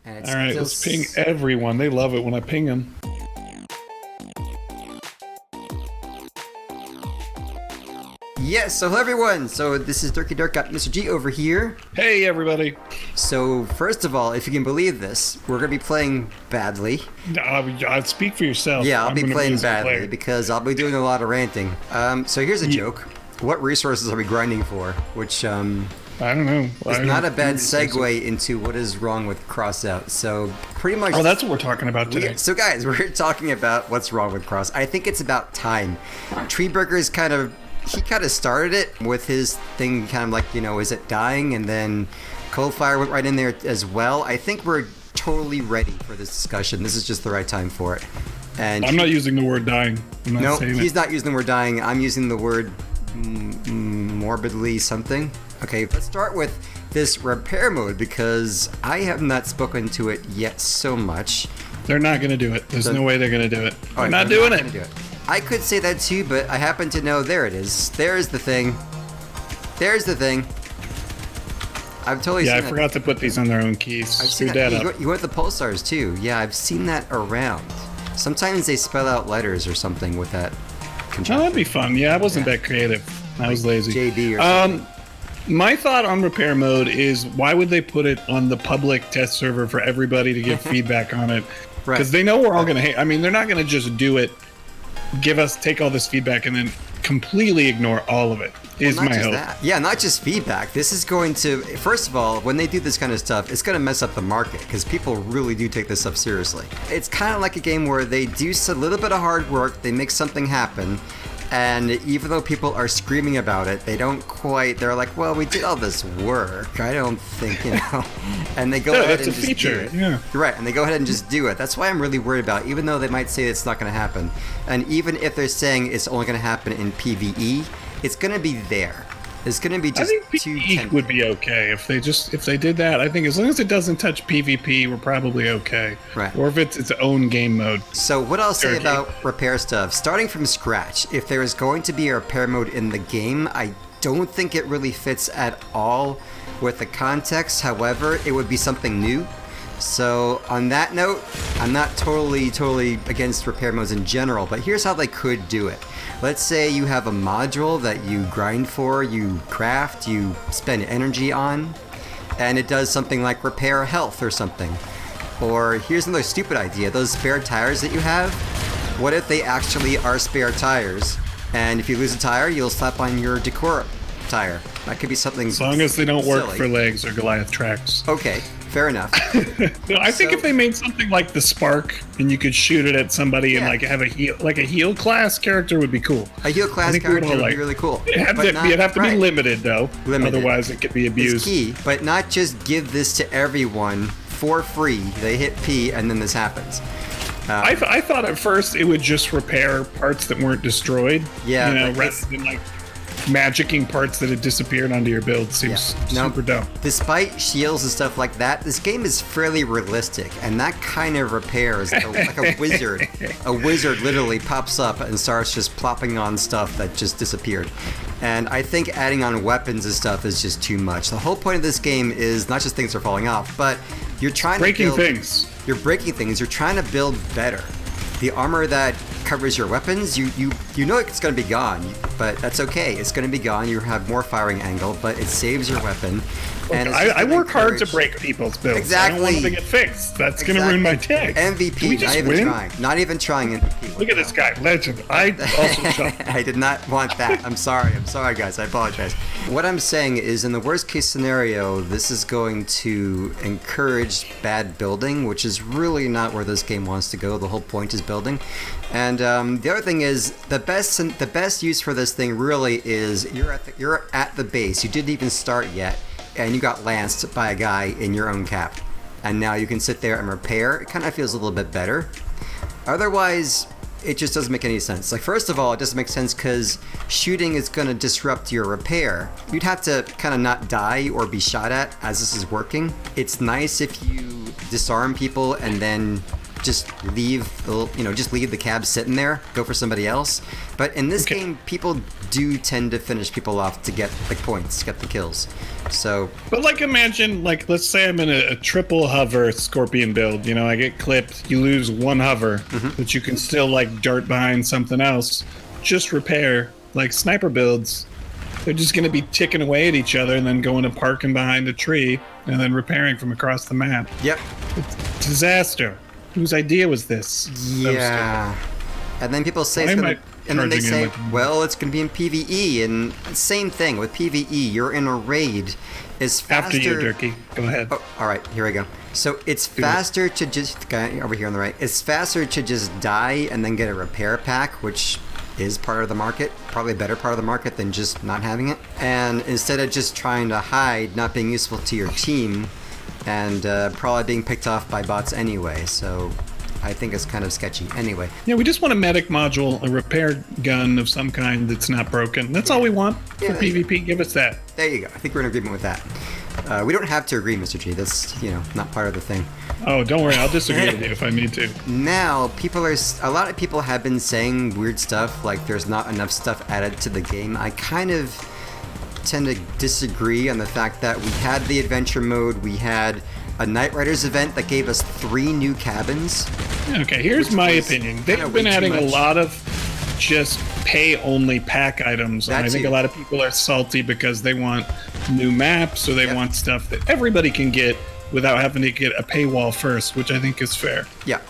And it's All right, still let's ping everyone. They love it when I ping them. Yes, so hello everyone. So this is Dirky Dirk and Mr. G over here. Hey, everybody. So first of all, if you can believe this, we're going to be playing badly. I'd speak for yourself. Yeah, I'll I'm be gonna playing as a badly player. because I'll be doing a lot of ranting. So here's a joke. What resources are we grinding for? Which I don't know. is not a bad segue into what is wrong with Crossout. So pretty much... Oh, that's what we're talking about today. So guys, we're talking about what's wrong with Cross. I think it's about time. Treeburger's he kind of started it with his thing, kind of like, is it dying? And then Coldfire went right in there as well. I think we're totally ready for this discussion. This is just the right time for it. And I'm not using the word dying. I'm not no, saying he's it. not using the word dying. I'm using the word morbidly something. Okay, let's start with this repair mode because I have not spoken to it yet so much. They're not going to do it. There's no way they're going to do it. They're not doing not it. gonna do it. I could say that too, but I happen to know there it is. There's the thing. There's the thing. I've totally Yeah, I seen forgot to put these on their own keys. I've Screw seen that that. up. You went the pulsars too. Yeah, I've seen that around. Sometimes they spell out letters or something with that. Oh, that'd be fun. Yeah, I wasn't that creative. I was lazy. JD or something. My thought on repair mode is why would they put it on the public test server for everybody to give feedback on it? Right. Because they know we're all going to hate. I mean, they're not going to just do it, take all this feedback, and then completely ignore all of it. Is Well, not my just hope. that. Yeah, not just feedback. This is going to, first of all, when they do this kind of stuff, it's going to mess up the market because people really do take this stuff seriously. It's kind of like a game where they do a little bit of hard work, they make something happen, and even though people are screaming about it, they don't quite, they're like, well, we did all this work. I don't think, and they go Yeah, ahead that's and a just feature. do it. Yeah. You're right, and they go ahead and just do it. That's why I'm really worried about, even though they might say it's not going to happen. And even if they're saying it's only going to happen in PvE, it's going to be there. It's going to be I just think too PvE tempting. would be okay if they did that. I think as long as it doesn't touch PvP, we're probably okay. Right. Or if it's its own game mode. So what I'll say Dirky. about repair stuff, starting from scratch, if there is going to be a repair mode in the game, I don't think it really fits at all with the context. However, it would be something new. So on that note, I'm not totally against repair modes in general, but here's how they could do it. Let's say you have a module that you grind for, you craft, you spend energy on, and it does something like repair health or something. Or here's another stupid idea, those spare tires that you have, what if they actually are spare tires? And if you lose a tire, you'll slap on your decor tire. That could be something As long as they don't work silly. for legs or Goliath tracks. Okay, fair enough. No, I think So- if they made something like the Spark and you could shoot it at somebody and Yeah. like have a heal class character would be cool. A heal class think we would character all would be like- really cool. It'd But not- have to right. be limited though. Limited. Otherwise it could be It's abused. key, but not just give this to everyone for free. They hit P and then this happens. I thought at first it would just repair parts that weren't destroyed. Yeah, but rather this- than like magicking parts that had disappeared onto your build. Seems No, super dumb. Despite shields and stuff like that, this game is fairly realistic, and that kind of repair is like a wizard. A wizard literally pops up and starts just plopping on stuff that just disappeared. And I think adding on weapons and stuff is just too much. The whole point of this game is not just things are falling off, but you're trying Breaking to build, things. You're breaking things. You're trying to build better. The armor that covers your weapons, you know it's going to be gone, but that's okay. It's going to be gone. You have more firing angle, but it saves your weapon. And it's just I gonna work hard to encourage- break people's builds. Exactly. I don't want them to get fixed. That's going to ruin my tag. Can we MVP, just not even win? trying. Not even trying MVP. Look at this guy, legend. I also shot. I did not want that. I'm sorry, guys. I apologize. What I'm saying is, in the worst case scenario, this is going to encourage bad building, which is really not where this game wants to go. The whole point is building. And the other thing is, the best use for this thing really is you're at the base. You didn't even start yet, and you got lanced by a guy in your own cap. And now you can sit there and repair. It kind of feels a little bit better. Otherwise, it just doesn't make any sense. Like, first of all, it doesn't make sense because shooting is going to disrupt your repair. You'd have to kind of not die or be shot at as this is working. It's nice if you disarm people and then just leave the cab sitting there, go for somebody else. But in this game, people do tend to finish people off to get the points, get the kills. So, but like, imagine, like, let's say I'm in a triple hover Scorpion build. You know, I get clipped, you lose one hover, but you can still like dart behind something else, just repair. Like sniper builds, they're just going to be ticking away at each other and then going to parking behind a tree and then repairing from across the map. Yep. It's disaster. Whose idea was this? Yeah. And then people say it's gonna, and then they say, well, it's going to be in PvE, and same thing with PvE. You're in a raid. Is faster. After you, Dirky. Go ahead. Oh, all right, here we go. So it's faster to just guy over here on the right. It's faster to just die and then get a repair pack, which is part of the market, probably a better part of the market than just not having it. And instead of just trying to hide, not being useful to your team, and probably being picked off by bots anyway. So I think it's kind of sketchy. Anyway. Yeah, we just want a medic module, a repair gun of some kind that's not broken. That's all we want for PvP. Give us that. There you go. I think we're in agreement with that. We don't have to agree, Mr. G. That's, not part of the thing. Oh, don't worry. I'll disagree with you if I need to. Now, a lot of people have been saying weird stuff, like there's not enough stuff added to the game. I kind of tend to disagree on the fact that we had the adventure mode, we had a Night Riders event that gave us 3 new cabins. Okay, here's my opinion. They've been adding a lot of just pay-only pack items. And I think a lot of people are salty because they want new maps or they want stuff that everybody can get without having to get a paywall first, which I think is fair. Yeah.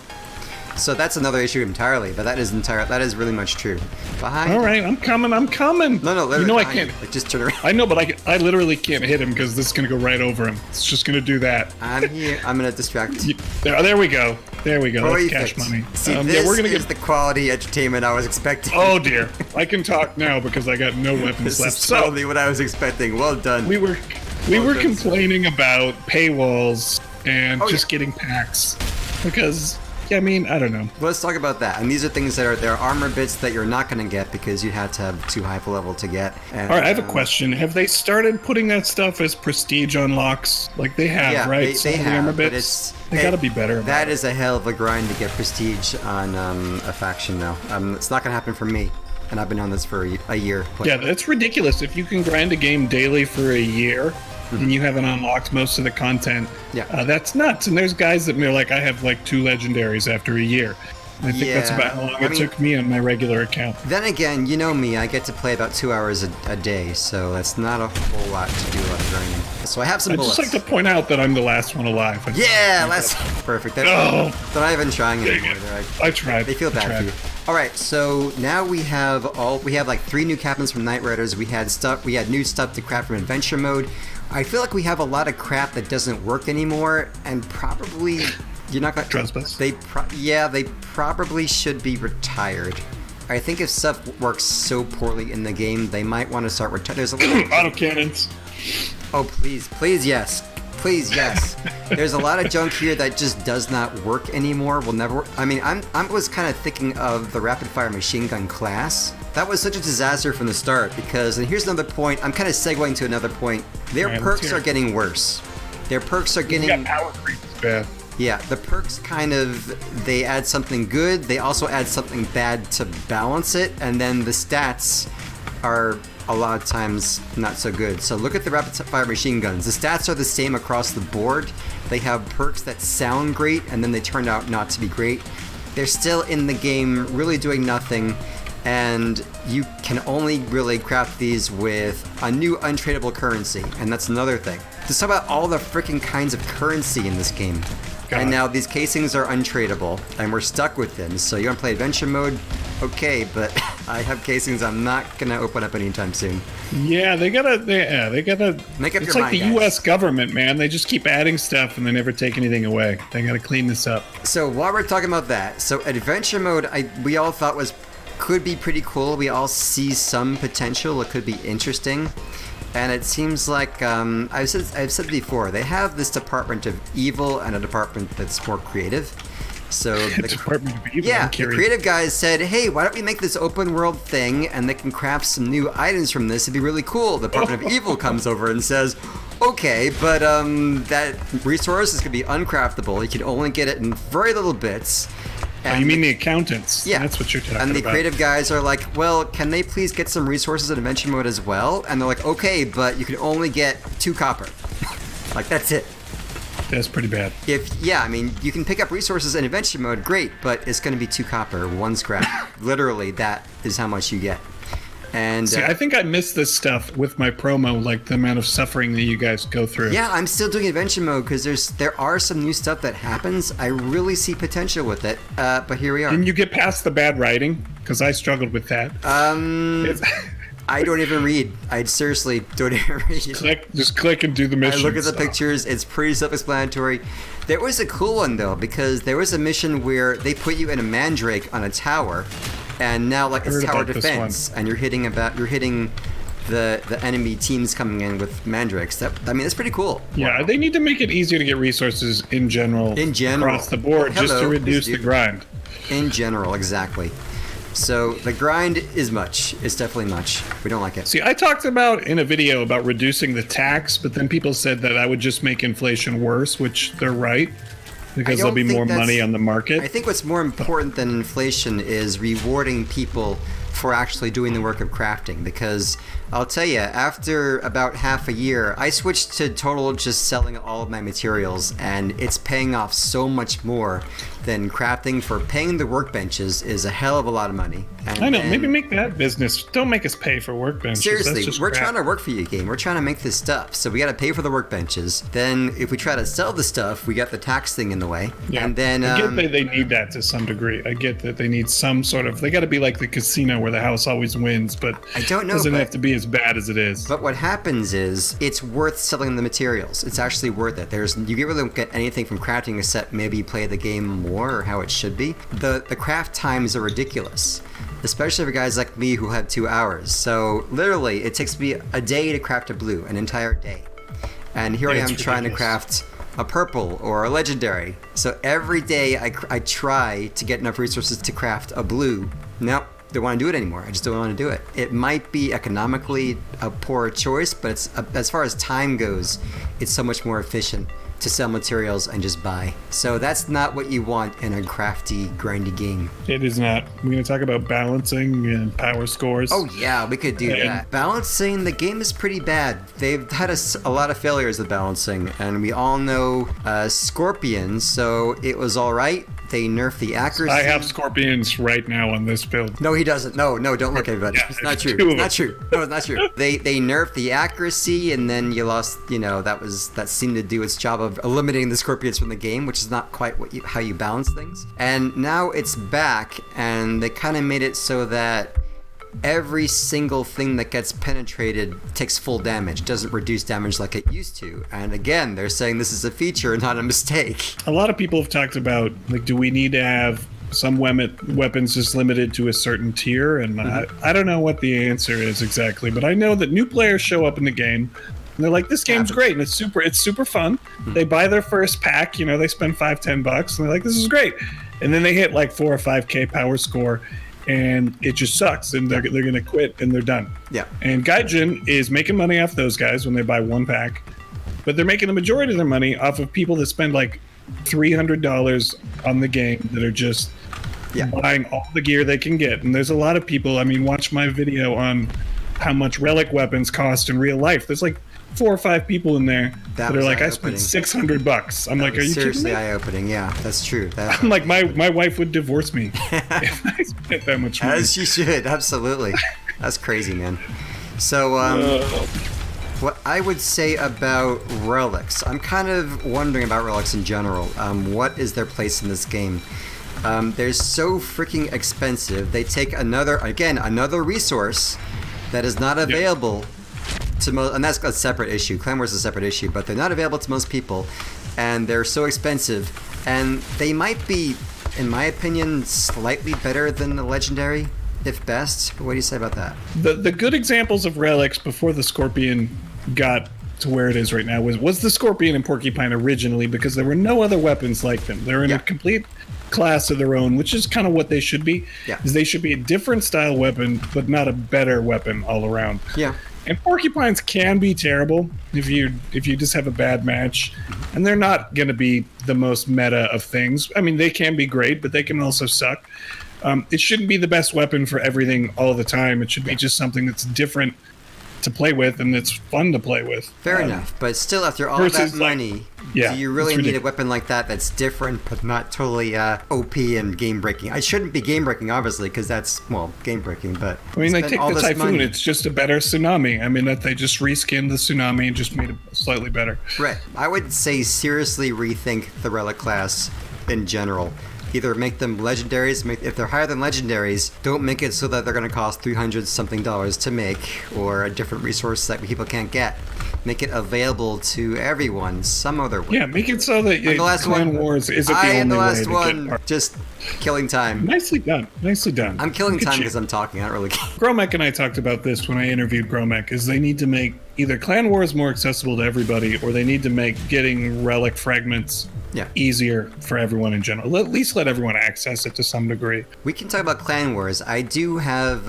So that's another issue entirely, but that is really much true. All right, I'm coming. No, literally. I can't. Like, just turn around. I know, but I literally can't hit him because this is going to go right over him. It's just going to do that. I'm here. I'm going to distract you. There we go. That's cash money. See, this is the quality entertainment I was expecting. Oh, dear. I can talk now because I got no weapons left. This is totally what I was expecting. Well done. We were complaining about paywalls and getting packs because... Yeah, I mean, I don't know. Let's talk about that. And these are things that are armor bits that you're not going to get because you had to have too high of a level to get. And, all right, I have a question. Have they started putting that stuff as prestige unlocks? Like they have, right? They have, armor bits. They got to be better. That is a hell of a grind to get prestige on a faction now. It's not going to happen for me. And I've been on this for a year. Yeah, that's ridiculous. If you can grind a game daily for a year, and you haven't unlocked most of the content, that's nuts. And there's guys that are like, I have like 2 legendaries after a year. I think that's about how long it took me on my regular account. Then again, you know me, I get to play about 2 hours a day, so that's not a whole lot to do a lot of grinding. So I have some bullets. I'd just like to point out that I'm the last one alive. Perfect. They're not even trying anymore. I tried. They feel bad for you. All right, so now we have like 3 new cabins from Night Riders. We had new stuff to craft from Adventure Mode. I feel like we have a lot of crap that doesn't work anymore, and probably you're not gonna. Trespass. They probably should be retired. I think if stuff works so poorly in the game, they might want to start retiring. There's a lot of autocannons. Oh please yes. There's a lot of junk here that just does not work anymore. Will never work. I mean, I was kind of thinking of the rapid fire machine gun class. That was such a disaster from the start because, and here's another point. I'm kind of segueing to another point. Their perks are getting worse. Their perks are getting. You got power creep is bad. Yeah, the perks they add something good. They also add something bad to balance it, and then the stats are a lot of times not so good. So look at the rapid fire machine guns. The stats are the same across the board. They have perks that sound great and then they turn out not to be great. They're still in the game really doing nothing, and you can only really craft these with a new untradeable currency, and that's another thing. Just talk about all the freaking kinds of currency in this game. And now these casings are untradeable, and we're stuck with them. So you want to play adventure mode? Okay, but I have casings I'm not gonna open up anytime soon. Yeah, they gotta make up it's your like the mind, U.S. government, man. They just keep adding stuff and they never take anything away. They gotta clean this up. So while we're talking about that, so adventure mode, we all thought could be pretty cool. We all see some potential. It could be interesting. And it seems like, I've said before, they have this department of evil and a department that's more creative. So the department of evil. Yeah, the creative guys said, hey, why don't we make this open world thing and they can craft some new items from this? It'd be really cool. The department of evil comes over and says, Okay, but that resource is going to be uncraftable. You can only get it in very little bits. Oh, you mean the accountants? Yeah. That's what you're talking about. And the creative guys are like, well, can they please get some resources in adventure mode as well? And they're like, okay, but you can only get 2 copper. Like, that's it. That's pretty bad. I mean, you can pick up resources in adventure mode, great, but it's going to be 2 copper, 1 scrap. Literally, that is how much you get. And see, I think I missed this stuff with my promo, like the amount of suffering that you guys go through. Yeah, I'm still doing adventure mode because there are some new stuff that happens. I really see potential with it, but here we are. Didn't you get past the bad writing? Because I struggled with that. I don't even read. I seriously don't even read. Just click and do the mission. I look at the pictures. It's pretty self-explanatory. There was a cool one though, because there was a mission where they put you in a mandrake on a tower, and now like it's tower defense, and you're hitting the enemy teams coming in with mandrakes. That's pretty cool. Yeah, they need to make it easier to get resources in general. Across the board, just to reduce the grind. In general, exactly. So the grind is much. It's definitely much. We don't like it. See, I talked about in a video about reducing the tax, but then people said that would just make inflation worse, which they're right, because there'll be more money on the market. I think what's more important than inflation is rewarding people for actually doing the work of crafting, because I'll tell you, after about half a year, I switched to total just selling all of my materials, and it's paying off so much more than crafting. For paying the workbenches is a hell of a lot of money. And I know, maybe make that business. Don't make us pay for workbenches. Seriously, we're trying to work for you, game. We're trying to make this stuff, so we got to pay for the workbenches. Then if we try to sell the stuff, we got the tax thing in the way. Yeah. And then I get that they need that to some degree. I get that they need some sort of. They got to be like the casino where the house always wins, but I don't know. It doesn't have to be as bad as it is. But what happens is it's worth selling the materials. It's actually worth it. You really don't get anything from crafting except maybe you play the game more or how it should be. The craft times are ridiculous, especially for guys like me who have 2 hours. So literally, it takes me a day to craft a blue, an entire day. And here I am trying to craft a purple or a legendary. So every day I try to get enough resources to craft a blue. Nope. Don't want to do it anymore. I just don't want to do it. It might be economically a poor choice, but it's as far as time goes, it's so much more efficient to sell materials and just buy. So that's not what you want in a crafty, grindy game. It is not. We're going to talk about balancing and power scores. Oh yeah, we could do that. Balancing, the game is pretty bad. They've had a lot of failures with balancing, and we all know Scorpion, so it was all right. They nerfed the accuracy. I have Scorpions right now on this build. No, he doesn't. No, don't look at it. It's not true. It's not true. No, it's not true. They nerfed the accuracy, and then you lost. That seemed to do its job of eliminating the Scorpions from the game, which is not quite how you balance things. And now it's back, and they kind of made it so that every single thing that gets penetrated takes full damage, doesn't reduce damage like it used to. And again, they're saying this is a feature, not a mistake. A lot of people have talked about, like, do we need to have some weapons just limited to a certain tier? And I don't know what the answer is exactly, but I know that new players show up in the game and they're like, this game's great and it's super fun. They buy their first pack, they spend $5-10 and they're like, this is great. And then they hit like 4 or 5k power score, and it just sucks, and they're going to quit, and they're done. Yeah. And Gaijin is making money off those guys when they buy 1 pack, but they're making the majority of their money off of people that spend like $300 on the game that are just buying all the gear they can get. And there's a lot of people, watch my video on how much relic weapons cost in real life. There's like 4 or 5 people in there that are like, I spent $600. I'm like, are you kidding me? Seriously eye-opening. Yeah, that's true. I'm like, my wife would divorce me if I spent that much money. As she should, absolutely. That's crazy, man. So, what I would say about relics, I'm kind of wondering about relics in general. What is their place in this game? They're so freaking expensive. They take another resource that is not available to most, and that's a separate issue. Clan Wars is a separate issue, but they're not available to most people, and they're so expensive. And they might be, in my opinion, slightly better than the legendary, if best. What do you say about that? The good examples of relics before the Scorpion got to where it is right now was the Scorpion and Porcupine originally, because there were no other weapons like them. They're in a complete class of their own, which is kind of what they should be. Yeah. Is they should be a different style weapon, but not a better weapon all around. Yeah. And porcupines can be terrible if you just have a bad match, and they're not going to be the most meta of things. I mean, they can be great, but they can also suck. It shouldn't be the best weapon for everything all the time. It should be just something that's different to play with and it's fun to play with. Fair enough, but still, after all that money, do you really need a weapon like that that's different but not totally OP and game breaking? I shouldn't be game breaking, obviously, because that's, well, game breaking. But I mean, they take the Typhoon; it's just a better Tsunami. I mean, that they just reskinned the Tsunami and just made it slightly better. Right. I would say seriously rethink the relic class in general. Either make them legendaries. If they're higher than legendaries, don't make it so that they're going to cost $300 something to make, or a different resource that people can't get. Make it available to everyone some other way. Yeah, make it so that Clan Wars isn't the only way. I am the last one. Just killing time. Nicely done. Nicely done. I'm killing time because I'm talking. I don't really care. Gromek and I talked about this when I interviewed Gromek, is they need to make either Clan Wars more accessible to everybody, or they need to make getting relic fragments easier for everyone in general. At least let everyone access it to some degree. We can talk about Clan Wars. I do have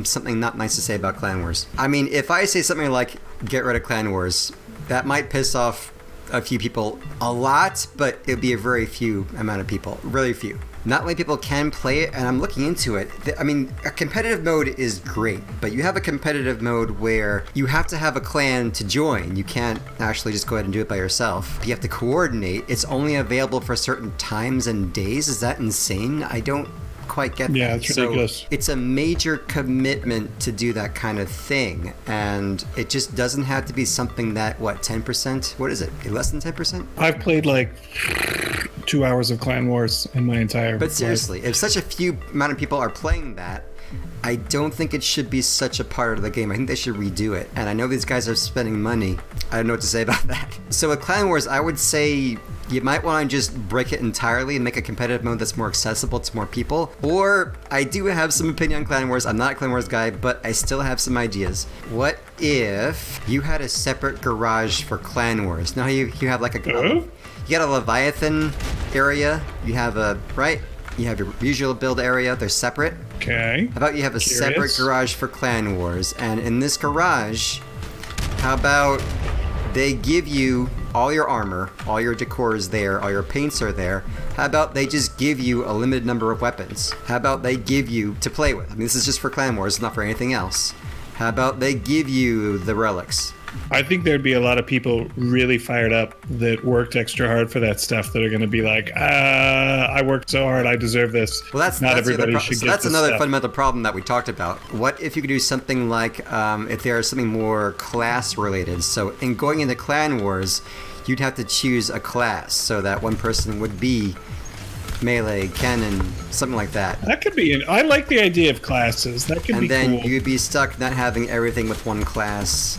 something not nice to say about Clan Wars. I mean, if I say something like, get rid of Clan Wars, that might piss off a few people a lot, but it'd be a very few amount of people. Really few. Not many people can play it, and I'm looking into it. I mean, a competitive mode is great, but you have a competitive mode where you have to have a clan to join. You can't actually just go ahead and do it by yourself. You have to coordinate. It's only available for certain times and days. Is that insane? I don't quite get that. Yeah, it's ridiculous. So it's a major commitment to do that kind of thing, and it just doesn't have to be something that, 10%? What is it? Less than 10%? I've played like 2 hours of Clan Wars in my entire But seriously, if such a few amount of people are playing that, I don't think it should be such a part of the game. I think they should redo it. And I know these guys are spending money. I don't know what to say about that. So with Clan Wars, I would say you might want to just break it entirely and make a competitive mode that's more accessible to more people. Or, I do have some opinion on Clan Wars. I'm not a Clan Wars guy, but I still have some ideas. What if you had a separate garage for Clan Wars? Now you have like you got a Leviathan area. You have You have your usual build area. They're separate. Okay. How about you have a separate garage for Clan Wars? And in this garage, how about they give you all your armor, all your decor is there, all your paints are there. How about they just give you a limited number of weapons? How about they give you to play with? I mean, this is just for Clan Wars, not for anything else. How about they give you the relics? I think there'd be a lot of people really fired up that worked extra hard for that stuff that are going to be like, I worked so hard, I deserve this. Well, that's everybody should get that's this another stuff. fundamental problem that we talked about. What if you could do something like, if there's something more class related? So in going into Clan Wars, you'd have to choose a class so that one person would be melee, cannon, something like that. That could be. I like the idea of classes. That could be cool. And then you'd be stuck not having everything with one class.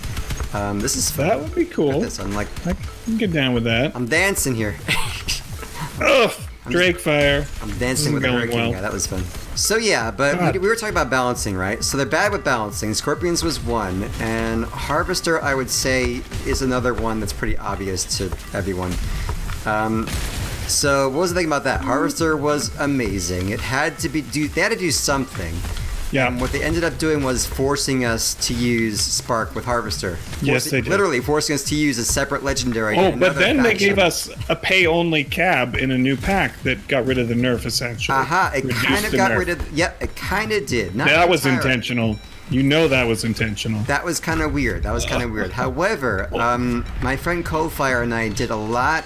This is fun. That would be cool. This one, like, I can get down with that. I'm dancing here. Ugh, Drake fire. I'm dancing with the hurricane guy. That was fun. So yeah, but we were talking about balancing, right? So they're bad with balancing. Scorpions was one, and Harvester, I would say, is another one that's pretty obvious to everyone. So what was the thing about that? Harvester was amazing. It had to be they had to do something. Yeah. What they ended up doing was forcing us to use Spark with Harvester. Yes, they did. Literally forcing us to use a separate legendary. Oh, but then they gave us a pay-only cab in a new pack that got rid of the nerf, essentially. It kind of got rid of... Yep, it kind of did. That was intentional. You know that was intentional. That was kind of weird. However, my friend Coldfire and I did a lot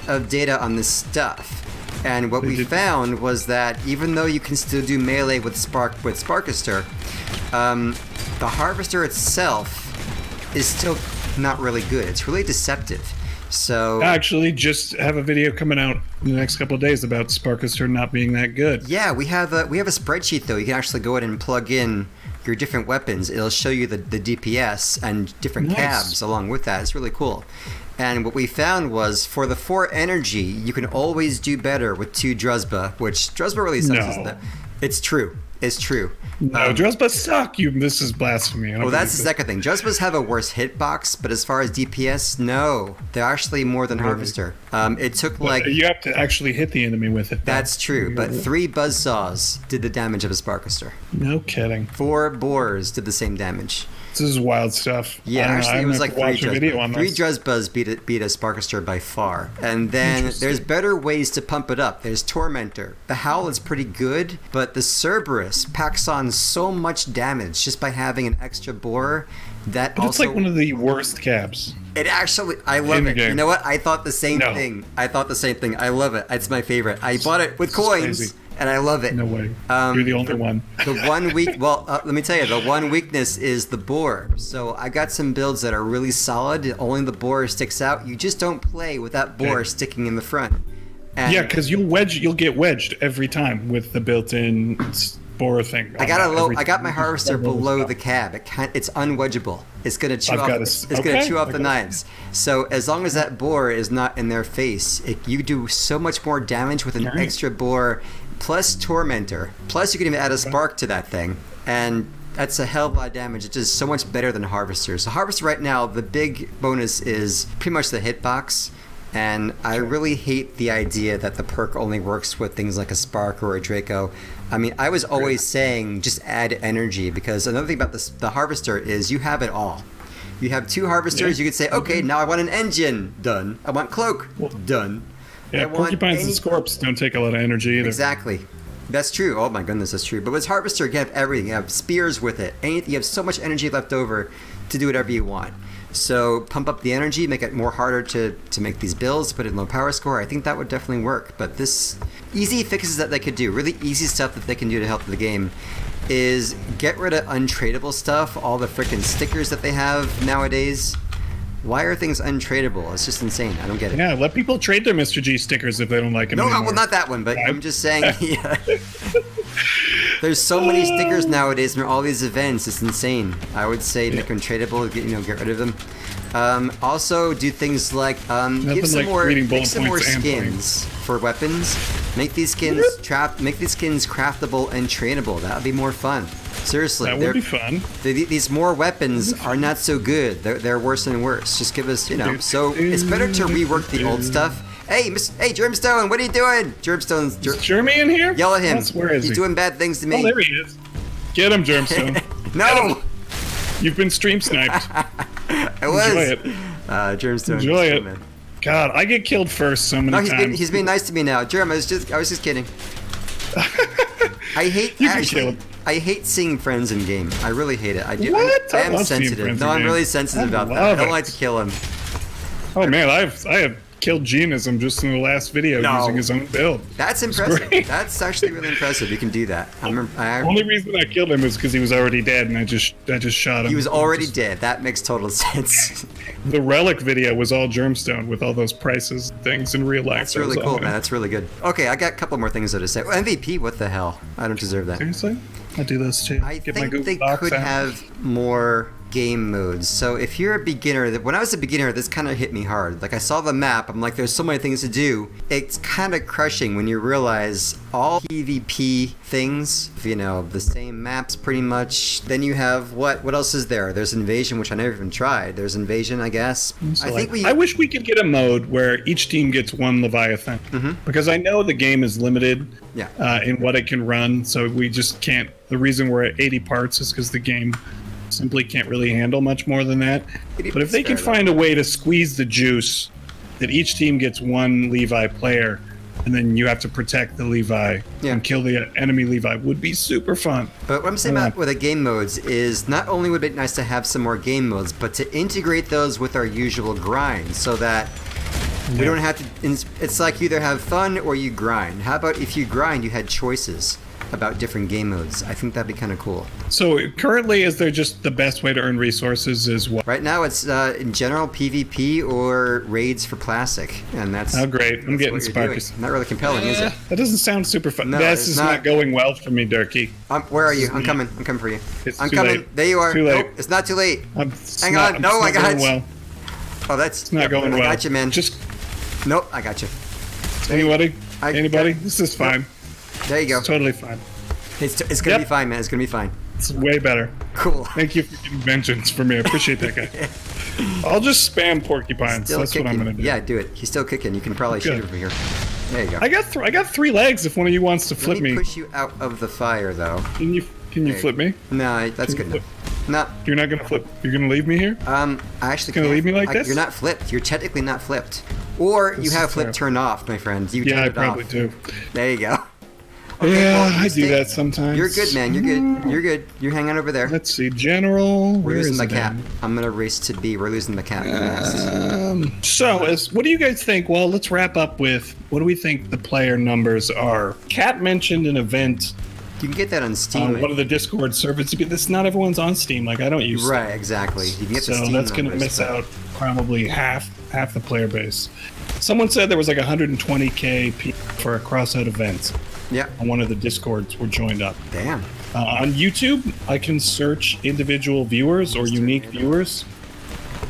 of data on this stuff. And what we found was that even though you can still do melee with Sparkister, the Harvester itself is still not really good. It's really deceptive. So I actually just have a video coming out in the next couple of days about Sparkister not being that good. Yeah, we have a spreadsheet though. You can actually go ahead and plug in your different weapons. It'll show you the DPS and different cabs along with that. It's really cool. And what we found was, for the 4 energy, you can always do better with 2 Druzhba, which Druzhba really sucks, isn't it? It's true. It's true. No, Druzhba suck. This is blasphemy. Well, that's the second thing. Druzhbas have a worse hitbox, but as far as DPS, no. They're actually more than Harvester. It took You have to actually hit the enemy with it. That's true, but 3 Buzzsaws did the damage of a Sparkister. No kidding. 4 Boars did the same damage. This is wild stuff. Yeah, I don't know, actually, it I'm was gonna like have to watch a video on three this. Druzbuzz beat a Sparkster by far. And then there's better ways to pump it up. There's Tormentor. The Howl is pretty good, but the Cerberus packs on so much damage just by having an extra boar. That But also, it's like one of the worst cabs. it actually, I love in the it. game. You know what? I thought the same No. thing. I love it. It's my favorite. I bought it with coins, crazy. and I love it. No way. You're the only one. The one let me tell you, the one weakness is the boar. So I got some builds that are really solid. Only the boar sticks out. You just don't play with that boar Okay. sticking in the front. And Yeah, because you'll get wedged every time with the built-in boar thing. I on got my that. harvester Just below stuff. the cab. It's unwedgeable. It's gonna chew I've off. got a It's s- gonna okay, chew off I the got it. knives. So as long as that boar is not in their face, you do so much more damage with an Alright. extra boar, plus Tormentor. Plus you can even add a spark to that thing, and that's a hell of a lot of damage. It does so much better than Harvester. So Harvester right now, the big bonus is pretty much the hitbox. And I really hate the idea that the perk only works with things like a Spark or a Draco. I mean, I was always saying just add energy, because another thing about the Harvester is you have it all. You have two Harvesters, Yeah. you could say, okay, now I want an engine, done. I want cloak, done. I Yeah, want porcupines and any- scorps don't take a lot of energy either. Exactly. That's true. Oh my goodness, that's true. But with Harvester, you have everything. You have spears with it. You have so much energy left over to do whatever you want. So pump up the energy, make it more harder to make these builds, put in low power score. I think that would definitely work. But this easy fixes that they could do, really easy stuff that they can do to help the game, is get rid of untradeable stuff, all the freaking stickers that they have nowadays. Why are things untradeable? It's just insane. I don't get it. Yeah, let people trade their Mr. G stickers if they don't like them No, anymore. well, not that one, but Yeah. I'm just saying. Yeah. There's so many stickers nowadays from all these events. It's insane. I would say make them tradable. Get rid of them. Also, do things like give some like more, reading make bullet some more points and skins for weapons. Make these skins Make these skins craftable and trainable. That would be more fun. Seriously, That would be fun. these more weapons are not so good. They're worse and worse. Just give us, So it's better to rework the old stuff. Hey, Germstone, what are you doing? Germstone's. Is Jeremy in here? Yell at him. Where is He's he? doing bad things to Oh, me. there he is. Get him, Germstone. No, You've been stream sniped. I was. Enjoy it. Germstone. Enjoy it. Man. God, I get killed first so many No, times. he's being nice to me now. Germ, I was just kidding. I hate You can kill him. I hate seeing friends in game. I really hate it. I do. What? I I am love seeing sensitive. friends No, in I'm game. really sensitive I about that. I love don't it. like to kill him. Oh man, I have killed Genism just in the last video No. using his own build. That's impressive. great. That's actually really impressive. You can do that. The only reason I killed him was because he was already dead, and I just shot him. He was already dead. That makes total sense. The relic video was all Germstone with all those prices and things in real life. That's really cool, man. That's really good. Okay, I got a couple more things though to say. MVP, what the hell? I don't deserve that. Seriously? I do those too. I Get my think Google they Docs could out. have more game modes. So if you're a beginner, when I was a beginner, this kind of hit me hard. Like I saw the map, I'm like, there's so many things to do. It's kind of crushing when you realize all PvP things, the same maps pretty much. Then you have what else is there? There's Invasion, which I never even tried. There's Invasion, I guess. So, I think I wish we could get a mode where each team gets one Leviathan, because I know the game is limited Yeah. in what it can run, so we just can't. The reason we're at 80 parts is because the game simply can't really handle much more than that. 80 But if they parts, can fair find a way to squeeze the juice, that each team gets one Levi player, and then you have to protect the Levi Yeah. and kill the enemy Levi, would be super fun. But what I'm saying about with the game modes is not only would it be nice to have some more game modes, but to integrate those with our usual grind so that we don't have to. It's like you either have fun or you grind. How about if you grind, you had choices about different game modes? I think that'd be kind of cool. So currently, is there just the best way to earn resources is what? Right now, it's in general PvP or raids for plastic, and that's. Oh, great. I'm that's getting what you're doing. sparks. Not really compelling, is it? That doesn't sound super fun. No, this it's is not. not going well for me, Dirky. Where are you? I'm coming. I'm coming for you. It's I'm too coming. late. There you are. Too late. Nope, it's not too late. Hang on. I'm No, I got going it. well. Oh, that's. It's not going I well. got you, man. Just Nope, I got you. anybody? I- Anybody? This is fine. There you go. It's totally fine. It's gonna Yep. be fine, man. It's gonna be fine. It's way better. Cool. Thank you for getting vengeance for me. I appreciate that, guy. I'll just spam porcupines. Still That's kicking. what I'm gonna do. Yeah, do it. He's still kicking. You can probably shoot Good. him from here. There you go. I got three legs. If one of you wants to flip Let me me, push you out of the fire, though. can you Hey. flip me? No, that's good enough. No. You're not gonna flip. You're gonna leave me here? I actually Gonna can't. leave me like this? You're not flipped. You're technically not flipped. Or you This have is flip fair. turned off, my friend. You Yeah, turned I it probably off. do. There you go. Yeah, well, I do that sometimes. You're good, man. You're good. You're good. You're hanging over there. Let's see, General. We're Where losing is the it cap. in? I'm gonna race to B. We're losing the cap. What do you guys think? Well, let's wrap up with what do we think the player numbers are? Kat mentioned an event You can get that on Steam. on one of the Discord servers. This not everyone's on Steam. Like I don't use Steam. Right, exactly. You can get the So Steam that's going to numbers, miss but- out probably half the player base. Someone said there was like 120K people for a Crossout event Yeah. on one of the Discords were joined up. Damn. On YouTube, I can search individual viewers or unique viewers.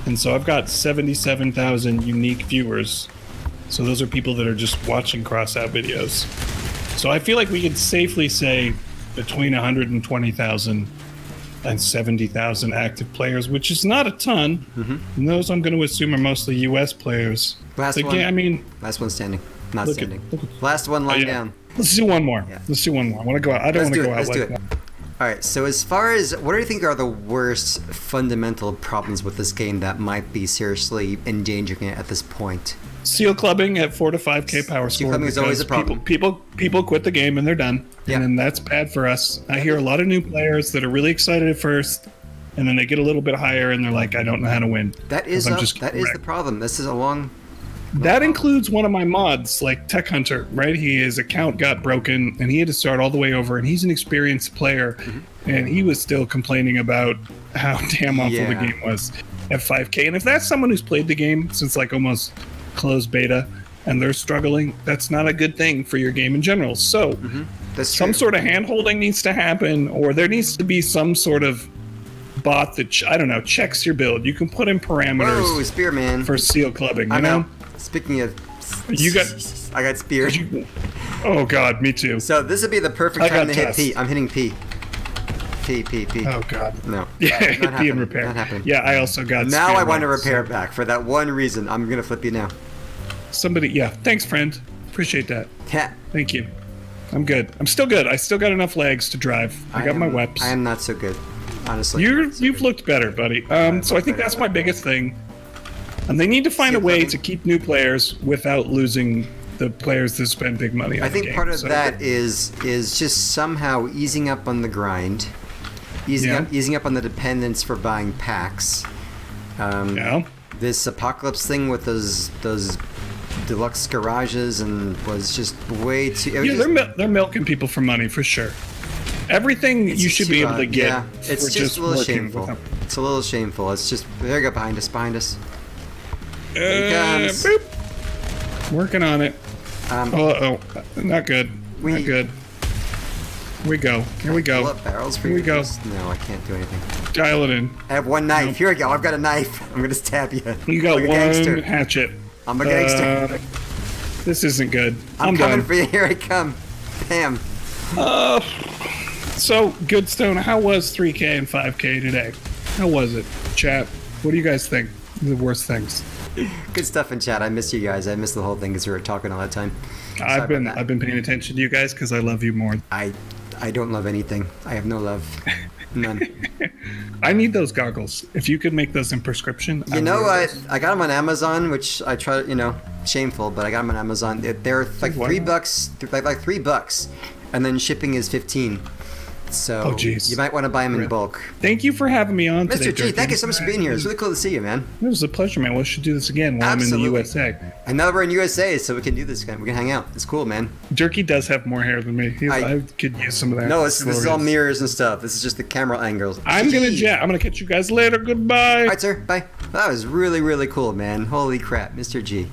And so I've got 77,000 unique viewers. So those are people that are just watching Crossout videos. So I feel like we could safely say between 120,000 and 70,000 active players, which is not a ton. And those I'm going to assume are mostly US players. Last Again, one. I mean, Last one standing. Not Look at- standing. look at- Last one lying yeah. down. Let's do one more. Yeah. Let's do one more. I want to go out. I don't want to go out Let's do like it. that. All right. So as far as what do you think are the worst fundamental problems with this game that might be seriously endangering it at this point? Seal clubbing at 4 to 5K power score. clubbing is always because a problem. People quit the game and they're done. Yeah. And then that's bad for us. I hear a lot of new players that are really excited at first, and then they get a little bit higher and they're like, I don't know how to win. That is 'Cause I'm a- just that is the wrecked. problem. This is a long. That includes one of my mods, like Tech Hunter, right? His account got broken and he had to start all the way over, and he's an experienced player, and he was still complaining about how damn awful the Yeah. game was at 5K. And if that's someone who's played the game since like almost closed beta and they're struggling, that's not a good thing for your game in general. So That's true. some sort of hand holding needs to happen, or there needs to be some sort of bot that, I don't know, checks your build. You can put in parameters Whoa, Spearman. for seal clubbing, you I know? know. Speaking of, You got- I got speared. Oh god, me too. So this would be the perfect I time got to hit test. P. I'm hitting P. P. Oh god. No. Yeah, not hit P and happening. repair. Not happening. Yeah, I also got Now I spam want to rights, repair so- back for that one reason. I'm gonna flip you now. Somebody, yeah. Thanks, friend. Appreciate that. Yeah. Thank you. I'm good. I'm still good. I still got enough legs to drive. I got my weps. I am not so good, honestly. You've looked better, buddy. So I think that's my biggest thing. And they need to find a See, way buddy. to keep new players without losing the players that spend big money on I the think game. part of So- that is just somehow easing up on the grind, Yeah. easing up on the dependence for buying packs. Yeah. This apocalypse thing with those deluxe garages and was just way too. It was Yeah, just- they're milking people for money for sure. Everything it's you just should be too, able to get. Yeah, it's for just a little working shameful. with them. It's a little shameful. It's just there you go behind us. Here he comes. Boop. Working on it. Um, Oh, not good. We- Not good. Here we go. Here we Pull go. up barrels for Here we you. go. No, I can't do anything. Dial it in. I have one knife. Here we go. I've got a knife. I'm gonna stab you. You got like a one gangster. hatchet. I'm a gangster. This isn't good. I'm coming done. for you. Here I come. Bam. So, Goodstone, how was 3K and 5K today? How was it? Chat, what do you guys think? The worst things. Good stuff in chat. I miss you guys. I missed the whole thing because we were talking all that time. Sorry I've been about that. paying attention to you guys because I love you more. I don't love anything. I have no love. None. I need those goggles. If you could make those in prescription, You know what? I got them on Amazon, which I try. Shameful, but I got them on Amazon. They're like What? $3, like $3, and then shipping is 15. So Oh, jeez. you might want to buy them in bulk. Thank you for having me on today, Mr. G, Dirky. thank you so much for being here. It's really cool to see you, man. It was a pleasure, man. We should do this again while I'm in Absolutely. the USA. And now we're in USA, so we can do this again. We can hang out. It's cool, man. Dirky does have more hair than me. I could use some of that. No, this is all glorious. mirrors and stuff. This is just the camera angles. I'm gonna Gee. I'm gonna catch you guys later. Goodbye. All right, sir. Bye. That was really, really cool, man. Holy crap, Mr. G.